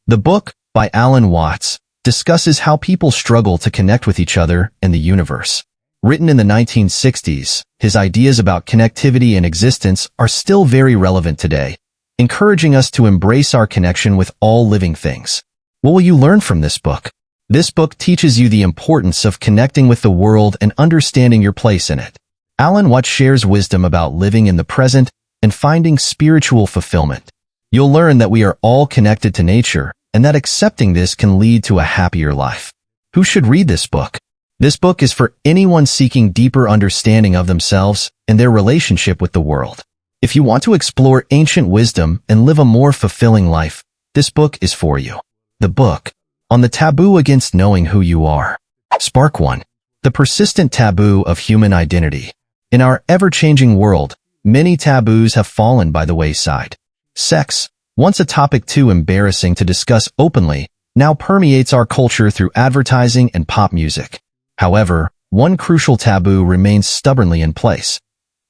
The book, by Alan Watts, discusses how people struggle to connect with each other and the universe. Written in the 1960s, his ideas about connectivity and existence are still very relevant today, encouraging us to embrace our connection with all living things. What will you learn from this book? This book teaches you the importance of connecting with the world and understanding your place in it. Alan Watts shares wisdom about living in the present and finding spiritual fulfillment. You'll learn that we are all connected to nature and that accepting this can lead to a happier life. Who should read this book? This book is for anyone seeking deeper understanding of themselves and their relationship with the world. If you want to explore ancient wisdom and live a more fulfilling life, this book is for you. The book, On the Taboo Against Knowing Who You Are. Spark 1. The persistent taboo of human identity. In our ever-changing world, many taboos have fallen by the wayside. Sex, once a topic too embarrassing to discuss openly, now permeates our culture through advertising and pop music. However, one crucial taboo remains stubbornly in place: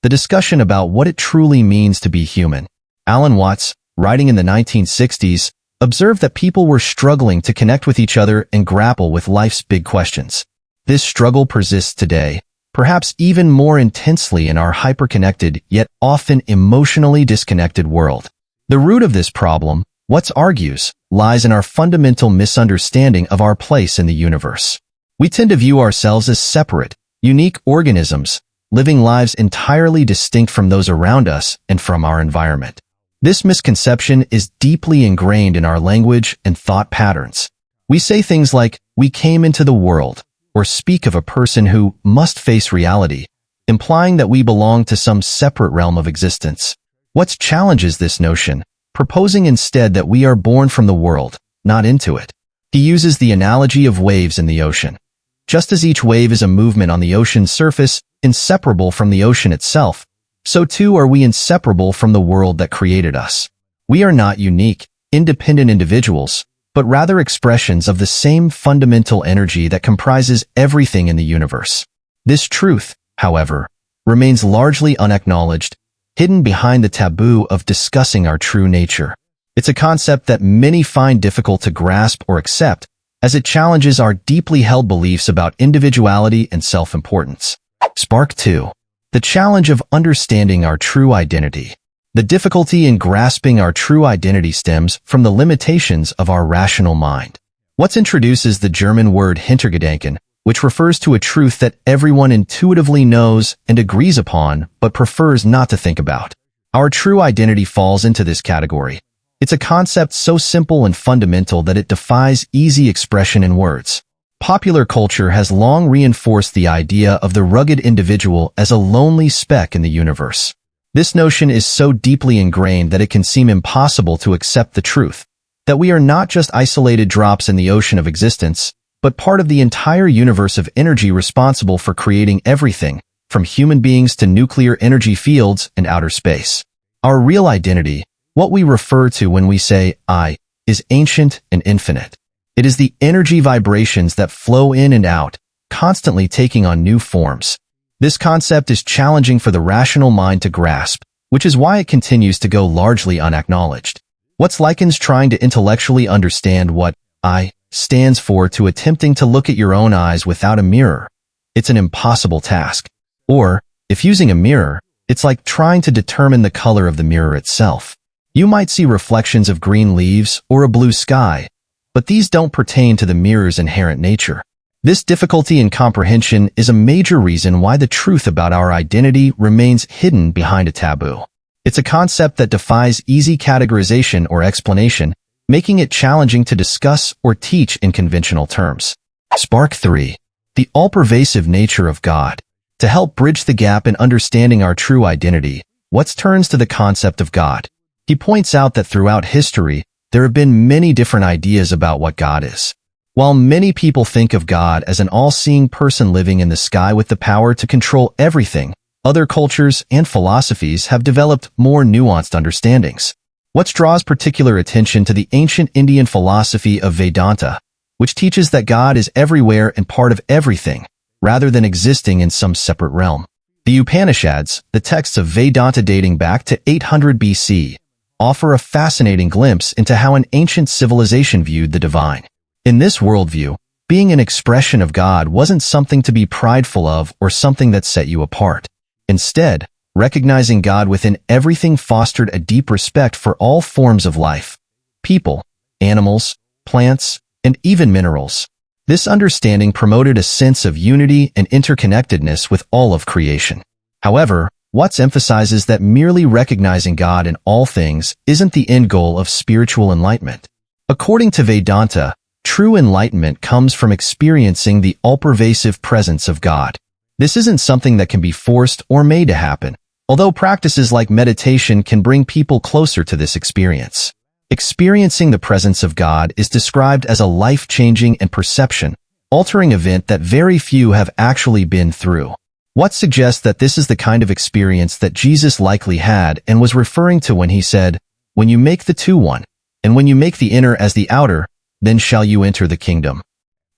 the discussion about what it truly means to be human. Alan Watts, writing in the 1960s, observed that people were struggling to connect with each other and grapple with life's big questions. This struggle persists today, perhaps even more intensely in our hyper-connected yet often emotionally disconnected world. The root of this problem, Watts argues, lies in our fundamental misunderstanding of our place in the universe. We tend to view ourselves as separate, unique organisms, living lives entirely distinct from those around us and from our environment. This misconception is deeply ingrained in our language and thought patterns. We say things like, "we came into the world," or speak of a person who must face reality, implying that we belong to some separate realm of existence. Watts challenges this notion, proposing instead that we are born from the world, not into it. He uses the analogy of waves in the ocean. Just as each wave is a movement on the ocean's surface, inseparable from the ocean itself, so too are we inseparable from the world that created us. We are not unique, independent individuals, but rather expressions of the same fundamental energy that comprises everything in the universe. This truth, however, remains largely unacknowledged, hidden behind the taboo of discussing our true nature. It's a concept that many find difficult to grasp or accept, as it challenges our deeply held beliefs about individuality and self-importance. Spark 2. The challenge of understanding our true identity. The difficulty in grasping our true identity stems from the limitations of our rational mind. Watts introduces the German word Hintergedanken, which refers to a truth that everyone intuitively knows and agrees upon, but prefers not to think about. Our true identity falls into this category. It's a concept so simple and fundamental that it defies easy expression in words. Popular culture has long reinforced the idea of the rugged individual as a lonely speck in the universe. This notion is so deeply ingrained that it can seem impossible to accept the truth that we are not just isolated drops in the ocean of existence, but part of the entire universe of energy responsible for creating everything, from human beings to nuclear energy fields and outer space. Our real identity, what we refer to when we say I, is ancient and infinite. It is the energy vibrations that flow in and out, constantly taking on new forms. This concept is challenging for the rational mind to grasp, which is why it continues to go largely unacknowledged. Watts likens trying to intellectually understand what I stands for to attempting to look at your own eyes without a mirror. It's an impossible task. Or, if using a mirror, it's like trying to determine the color of the mirror itself. You might see reflections of green leaves or a blue sky, but these don't pertain to the mirror's inherent nature. This difficulty in comprehension is a major reason why the truth about our identity remains hidden behind a taboo. It's a concept that defies easy categorization or explanation, making it challenging to discuss or teach in conventional terms. Spark 3. The all-pervasive nature of God. To help bridge the gap in understanding our true identity, Watts turns to the concept of God. He points out that throughout history, there have been many different ideas about what God is. While many people think of God as an all-seeing person living in the sky with the power to control everything, other cultures and philosophies have developed more nuanced understandings. Watts draws particular attention to the ancient Indian philosophy of Vedanta, which teaches that God is everywhere and part of everything, rather than existing in some separate realm. The Upanishads, the texts of Vedanta dating back to 800 BC, offer a fascinating glimpse into how an ancient civilization viewed the divine. In this worldview, being an expression of God wasn't something to be prideful of or something that set you apart. Instead, recognizing God within everything fostered a deep respect for all forms of life: people, animals, plants, and even minerals. This understanding promoted a sense of unity and interconnectedness with all of creation. However, Watts emphasizes that merely recognizing God in all things isn't the end goal of spiritual enlightenment. According to Vedanta, true enlightenment comes from experiencing the all-pervasive presence of God. This isn't something that can be forced or made to happen, although practices like meditation can bring people closer to this experience. Experiencing the presence of God is described as a life-changing and perception-altering event that very few have actually been through. Watts suggests that this is the kind of experience that Jesus likely had and was referring to when he said, "When you make the two one, and when you make the inner as the outer, then shall you enter the kingdom."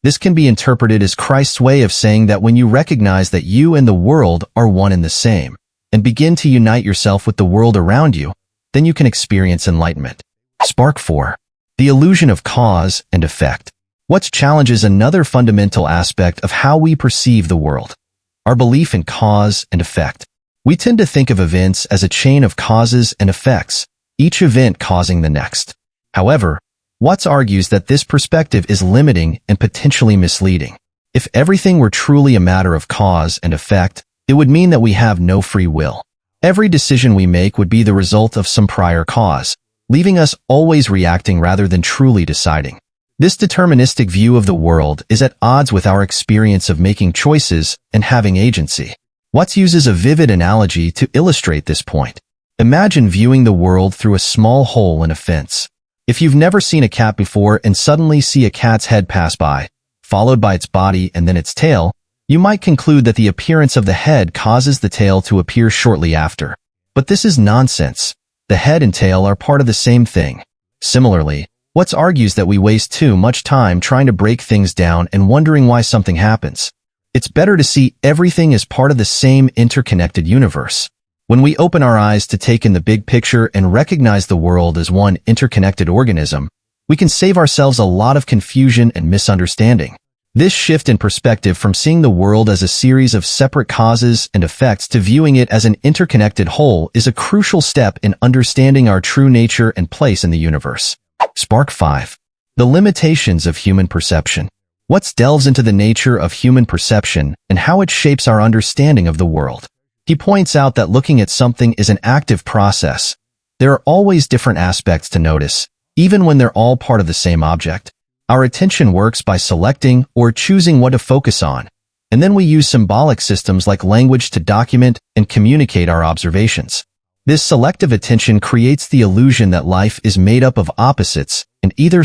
This can be interpreted as Christ's way of saying that when you recognize that you and the world are one and the same, and begin to unite yourself with the world around you, then you can experience enlightenment. Spark 4. The illusion of cause and effect. Watts challenges another fundamental aspect of how we perceive the world: our belief in cause and effect. We tend to think of events as a chain of causes and effects, each event causing the next. However, Watts argues that this perspective is limiting and potentially misleading. If everything were truly a matter of cause and effect, it would mean that we have no free will. Every decision we make would be the result of some prior cause, leaving us always reacting rather than truly deciding. This deterministic view of the world is at odds with our experience of making choices and having agency. Watts uses a vivid analogy to illustrate this point. Imagine viewing the world through a small hole in a fence. If you've never seen a cat before and suddenly see a cat's head pass by, followed by its body and then its tail, you might conclude that the appearance of the head causes the tail to appear shortly after. But this is nonsense. The head and tail are part of the same thing. Similarly, Watts argues that we waste too much time trying to break things down and wondering why something happens. It's better to see everything as part of the same interconnected universe. When we open our eyes to take in the big picture and recognize the world as one interconnected organism, we can save ourselves a lot of confusion and misunderstanding. This shift in perspective from seeing the world as a series of separate causes and effects to viewing it as an interconnected whole is a crucial step in understanding our true nature and place in the universe. Spark 5. The limitations of human perception. Watts delves into the nature of human perception and how it shapes our understanding of the world. He points out that looking at something is an active process. There are always different aspects to notice, even when they're all part of the same object. Our attention works by selecting or choosing what to focus on, and then we use symbolic systems like language to document and communicate our observations. This selective attention creates the illusion that life is made up of opposites in either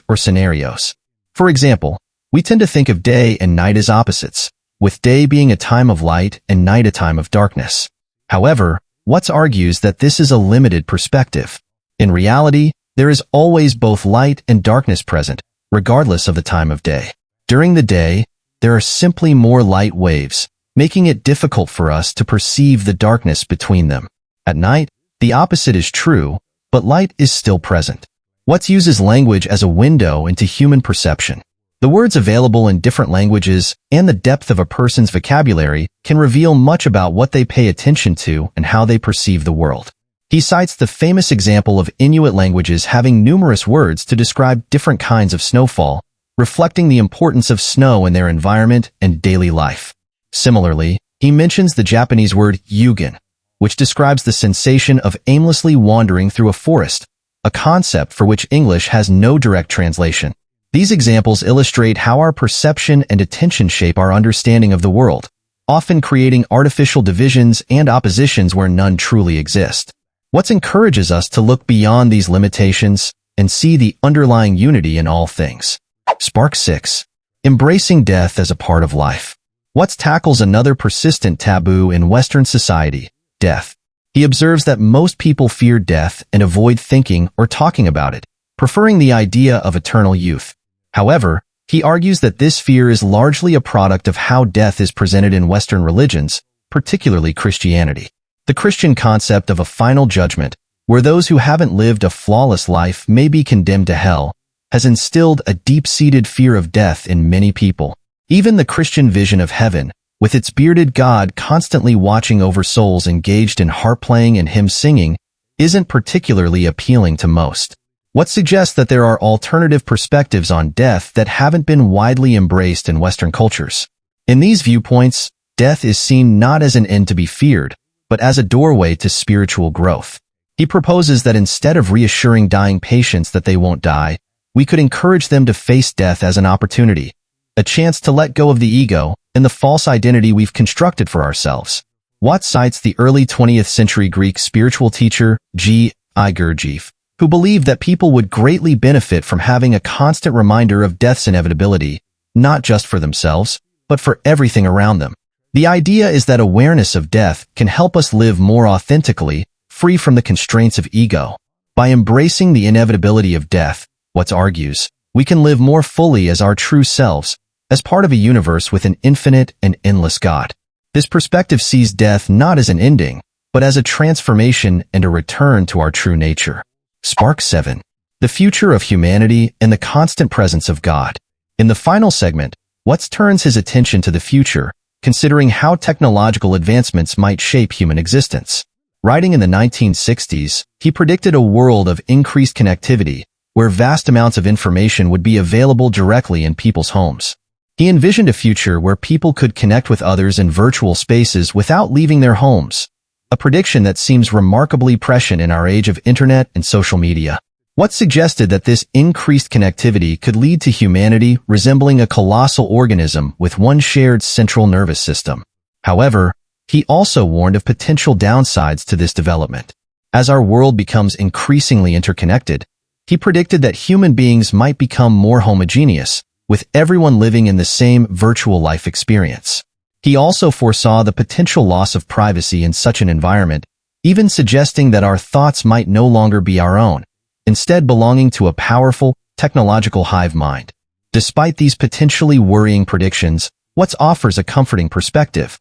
or scenarios. For example, we tend to think of day and night as opposites, with day being a time of light and night a time of darkness. However, Watts argues that this is a limited perspective. In reality, there is always both light and darkness present, regardless of the time of day. During the day, there are simply more light waves, making it difficult for us to perceive the darkness between them. At night, the opposite is true, but light is still present. Watts uses language as a window into human perception. The words available in different languages and the depth of a person's vocabulary can reveal much about what they pay attention to and how they perceive the world. He cites the famous example of Inuit languages having numerous words to describe different kinds of snowfall, reflecting the importance of snow in their environment and daily life. Similarly, he mentions the Japanese word yugen, which describes the sensation of aimlessly wandering through a forest, a concept for which English has no direct translation. These examples illustrate how our perception and attention shape our understanding of the world, often creating artificial divisions and oppositions where none truly exist. Watts encourages us to look beyond these limitations and see the underlying unity in all things. Spark 6. Embracing death as a part of life. Watts tackles another persistent taboo in Western society: death. He observes that most people fear death and avoid thinking or talking about it, preferring the idea of eternal youth. However, he argues that this fear is largely a product of how death is presented in Western religions, particularly Christianity. The Christian concept of a final judgment, where those who haven't lived a flawless life may be condemned to hell, has instilled a deep-seated fear of death in many people. Even the Christian vision of heaven, with its bearded God constantly watching over souls engaged in harp-playing and hymn-singing, isn't particularly appealing to most. What suggests that there are alternative perspectives on death that haven't been widely embraced in Western cultures. In these viewpoints, death is seen not as an end to be feared, but as a doorway to spiritual growth. He proposes that instead of reassuring dying patients that they won't die, we could encourage them to face death as an opportunity, a chance to let go of the ego and the false identity we've constructed for ourselves. Watts cites the early 20th century Greek spiritual teacher G. I. Gurdjieff, who believed that people would greatly benefit from having a constant reminder of death's inevitability, not just for themselves, but for everything around them. The idea is that awareness of death can help us live more authentically, free from the constraints of ego. By embracing the inevitability of death, Watts argues, we can live more fully as our true selves, as part of a universe with an infinite and endless God. This perspective sees death not as an ending, but as a transformation and a return to our true nature. Spark 7. The future of humanity and the constant presence of God. In the final segment, Watts turns his attention to the future, considering how technological advancements might shape human existence. Writing in the 1960s, he predicted a world of increased connectivity, where vast amounts of information would be available directly in people's homes. He envisioned a future where people could connect with others in virtual spaces without leaving their homes, a prediction that seems remarkably prescient in our age of internet and social media. Watts suggested that this increased connectivity could lead to humanity resembling a colossal organism with one shared central nervous system. However, he also warned of potential downsides to this development. As our world becomes increasingly interconnected, he predicted that human beings might become more homogeneous, with everyone living in the same virtual life experience. He also foresaw the potential loss of privacy in such an environment, even suggesting that our thoughts might no longer be our own, instead belonging to a powerful, technological hive mind. Despite these potentially worrying predictions, Watts offers a comforting perspective.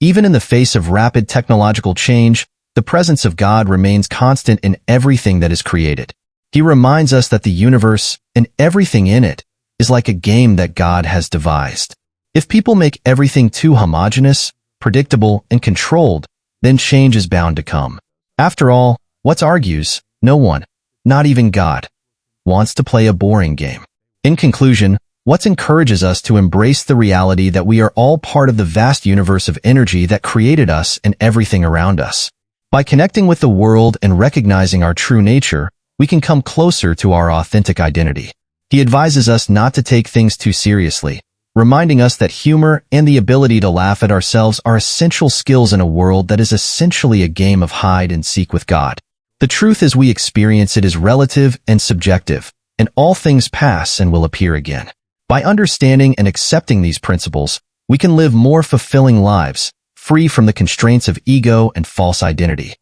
Even in the face of rapid technological change, the presence of God remains constant in everything that is created. He reminds us that the universe, and everything in it, is like a game that God has devised. If people make everything too homogeneous, predictable, and controlled, then change is bound to come. After all, Watts argues, no one, not even God, wants to play a boring game. In conclusion, Watts encourages us to embrace the reality that we are all part of the vast universe of energy that created us and everything around us. By connecting with the world and recognizing our true nature, we can come closer to our authentic identity. He advises us not to take things too seriously, reminding us that humor and the ability to laugh at ourselves are essential skills in a world that is essentially a game of hide and seek with God. The truth as we experience it is relative and subjective, and all things pass and will appear again. By understanding and accepting these principles, we can live more fulfilling lives, free from the constraints of ego and false identity.